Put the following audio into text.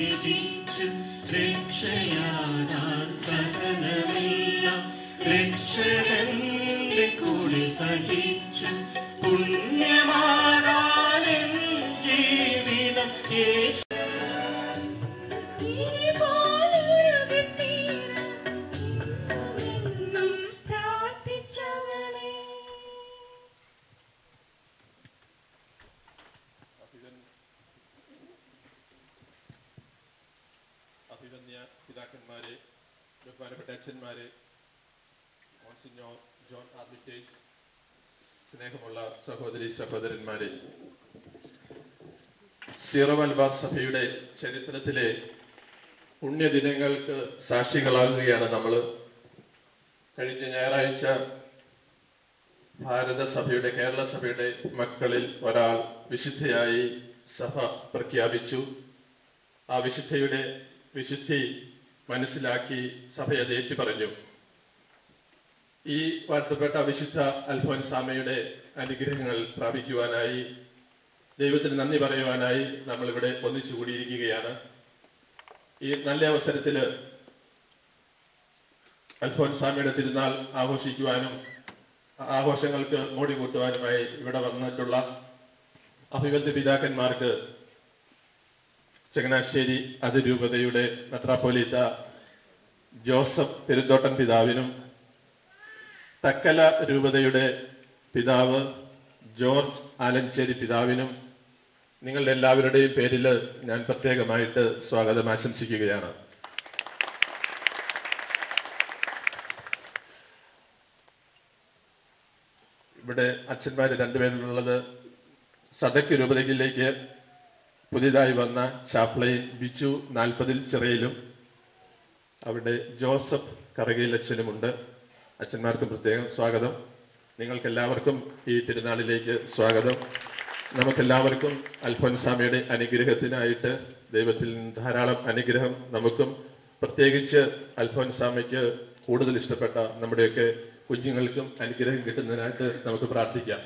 ത്യജിച്ചു രക്ഷയാകാൻ സകലമെല്ലാം രക്ഷകന്റെ കൂടെ സഹിച്ചു പുണ്യമാകാൻ ജീവിതം യേശു അഭിവന്യ പിതാക്കന്മാരെ, ബഹുമാനപ്പെട്ട അച്ഛന്മാരെ, മോൺസിഞ്ഞോർ ജോൺ ആർമിറ്റേജ്, സ്നേഹമുള്ള സഹോദരി സഹോദരന്മാരെ, സീറോ മലബാർ സഭയുടെ ചരിത്രത്തിലെ പുണ്യദിനങ്ങൾക്ക് സാക്ഷികളാകുകയാണ് നമ്മൾ. കഴിഞ്ഞ ഞായറാഴ്ച ഭാരത സഭയുടെ കേരള സഭയുടെ മക്കളിൽ ഒരാൾ വിശുദ്ധയായി സഭ പ്രഖ്യാപിച്ചു. ആ വിശുദ്ധി മനസ്സിലാക്കി സഭ അത് ഏറ്റുപറഞ്ഞു. ഈ വാഴ്ത്തപ്പെട്ട വിശുദ്ധ അൽഫോൻസാമയുടെ അനുഗ്രഹങ്ങൾ പ്രാപിക്കുവാനായി, ദൈവത്തിന് നന്ദി പറയുവാനായി നമ്മളിവിടെ ഒന്നിച്ചു കൂടിയിരിക്കുകയാണ്. ഈ നല്ല അവസരത്തിൽ അൽഫോൻസാമയുടെ തിരുനാൾ ആഘോഷിക്കുവാനും ആഘോഷങ്ങൾക്ക് മോടി കൂട്ടുവാനുമായി ഇവിടെ വന്നിട്ടുള്ള അഭിവന്യ പിതാക്കന്മാർക്ക് ചങ്ങനാശ്ശേരി അതിരൂപതയുടെ മെത്രാപ്പോലീത്ത ജോസഫ് പെരുന്തോട്ടം പിതാവിനും തക്കല രൂപതയുടെ പിതാവ് ജോർജ് ആലഞ്ചേരി പിതാവിനും നിങ്ങളുടെ എല്ലാവരുടെയും പേരിൽ ഞാൻ പ്രത്യേകമായിട്ട് സ്വാഗതം ആശംസിക്കുകയാണ്. ഇവിടെ അച്ഛന്മാർ രണ്ടുപേരുള്ളത് സദക്ക് രൂപതയിലേക്ക് പുതിയതായി വന്ന ചാപ്ലൈൻ ബിച്ചു 40 ചിറയിലും അവിടെ ജോസഫ് കറകയിലച്ഛനുമുണ്ട്. അച്ഛന്മാർക്കും പ്രത്യേകം സ്വാഗതം. നിങ്ങൾക്കെല്ലാവർക്കും ഈ തിരുനാളിലേക്ക് സ്വാഗതം. നമുക്കെല്ലാവർക്കും അൽഫോൻസാമയുടെ അനുഗ്രഹത്തിനായിട്ട് ദൈവത്തിൽ നിന്ന് ധാരാളം അനുഗ്രഹം നമുക്കും, പ്രത്യേകിച്ച് അൽഫോൻസാമയ്ക്ക് കൂടുതൽ ഇഷ്ടപ്പെട്ട നമ്മുടെയൊക്കെ കുഞ്ഞുങ്ങൾക്കും അനുഗ്രഹം കിട്ടുന്നതിനായിട്ട് നമുക്ക് പ്രാർത്ഥിക്കാം.